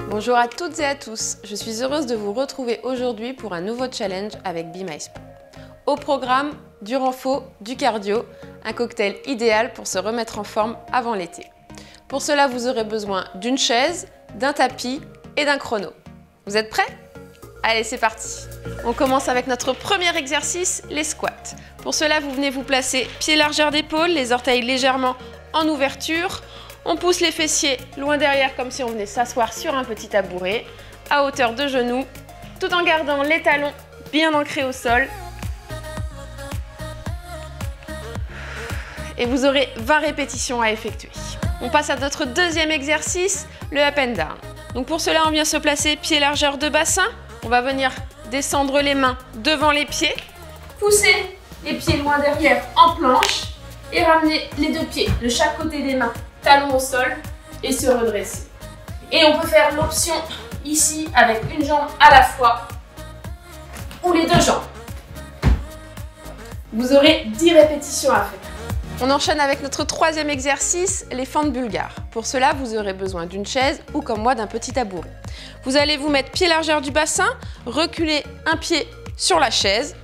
Bonjour à toutes et à tous, je suis heureuse de vous retrouver aujourd'hui pour un nouveau challenge avec Be My Sport. Au programme, du renfo, du cardio, un cocktail idéal pour se remettre en forme avant l'été. Pour cela, vous aurez besoin d'une chaise, d'un tapis et d'un chrono. Vous êtes prêts? Allez, c'est parti! On commence avec notre premier exercice, les squats. Pour cela, vous venez vous placer pied largeur d'épaule, les orteils légèrement en ouverture. On pousse les fessiers loin derrière comme si on venait s'asseoir sur un petit tabouret à hauteur de genoux, tout en gardant les talons bien ancrés au sol. Et vous aurez 20 répétitions à effectuer. On passe à notre deuxième exercice, le up and down. Donc pour cela, on vient se placer pied largeur de bassin. On va venir descendre les mains devant les pieds, pousser les pieds loin derrière en planche et ramener les deux pieds de chaque côté des mains, talons au sol et se redresser. Et on peut faire l'option ici avec une jambe à la fois ou les deux jambes. Vous aurez 10 répétitions à faire. On enchaîne avec notre troisième exercice, les fentes bulgares. Pour cela, vous aurez besoin d'une chaise ou comme moi d'un petit tabouret. Vous allez vous mettre pied largeur du bassin, reculer un pied sur la chaise,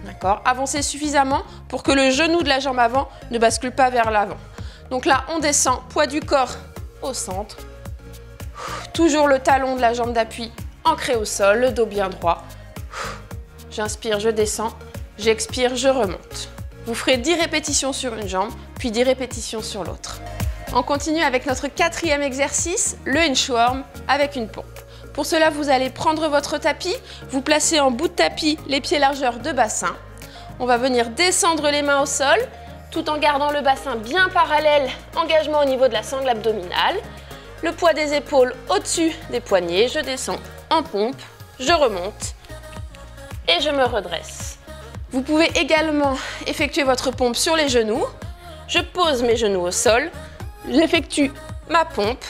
d'accord, avancez suffisamment pour que le genou de la jambe avant ne bascule pas vers l'avant. Donc là, on descend, poids du corps au centre, toujours le talon de la jambe d'appui ancré au sol, le dos bien droit. J'inspire, je descends, j'expire, je remonte. Vous ferez 10 répétitions sur une jambe, puis 10 répétitions sur l'autre. On continue avec notre quatrième exercice, le inchworm avec une pompe. Pour cela, vous allez prendre votre tapis, vous placez en bout de tapis les pieds largeur de bassin. On va venir descendre les mains au sol, tout en gardant le bassin bien parallèle, engagement au niveau de la sangle abdominale. Le poids des épaules au-dessus des poignets, je descends en pompe, je remonte et je me redresse. Vous pouvez également effectuer votre pompe sur les genoux. Je pose mes genoux au sol, j'effectue ma pompe,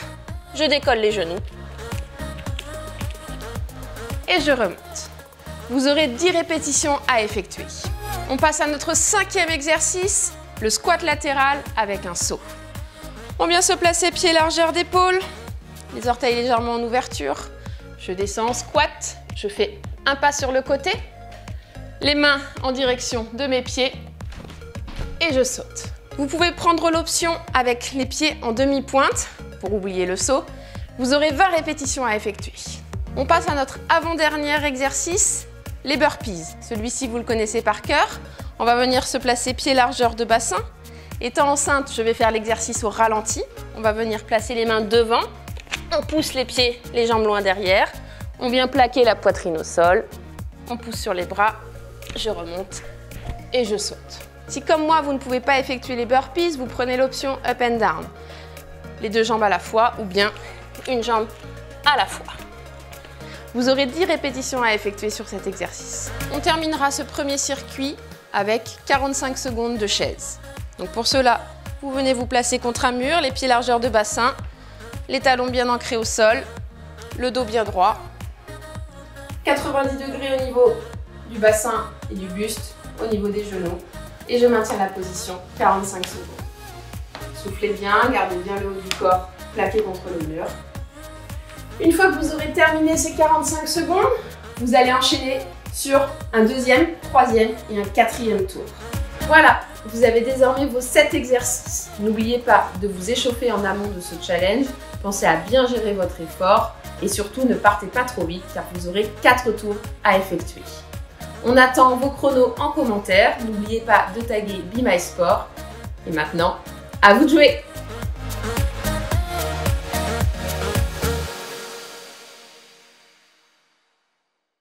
je décolle les genoux et je remonte. Vous aurez 10 répétitions à effectuer. On passe à notre cinquième exercice, le squat latéral avec un saut. On vient se placer pied largeur d'épaule, les orteils légèrement en ouverture. Je descends en squat, je fais un pas sur le côté. Les mains en direction de mes pieds et je saute. Vous pouvez prendre l'option avec les pieds en demi-pointe pour oublier le saut. Vous aurez 20 répétitions à effectuer. On passe à notre avant-dernier exercice, les burpees. Celui-ci, vous le connaissez par cœur. On va venir se placer pied largeur de bassin. Étant enceinte, je vais faire l'exercice au ralenti. On va venir placer les mains devant. On pousse les pieds, les jambes loin derrière. On vient plaquer la poitrine au sol. On pousse sur les bras. Je remonte et je saute. Si comme moi, vous ne pouvez pas effectuer les burpees, vous prenez l'option up and down. Les deux jambes à la fois ou bien une jambe à la fois. Vous aurez 10 répétitions à effectuer sur cet exercice. On terminera ce premier circuit avec 45 secondes de chaise. Donc pour cela, vous venez vous placer contre un mur, les pieds largeur de bassin, les talons bien ancrés au sol, le dos bien droit, 90 degrés au niveau du bassin et du buste, au niveau des genoux. Et je maintiens la position 45 secondes. Soufflez bien, gardez bien le haut du corps plaqué contre le mur. Une fois que vous aurez terminé ces 45 secondes, vous allez enchaîner sur un deuxième, troisième et un quatrième tour. Voilà, vous avez désormais vos 7 exercices. N'oubliez pas de vous échauffer en amont de ce challenge. Pensez à bien gérer votre effort et surtout ne partez pas trop vite car vous aurez 4 tours à effectuer. On attend vos chronos en commentaire. N'oubliez pas de taguer Be My Sport. Et maintenant, à vous de jouer!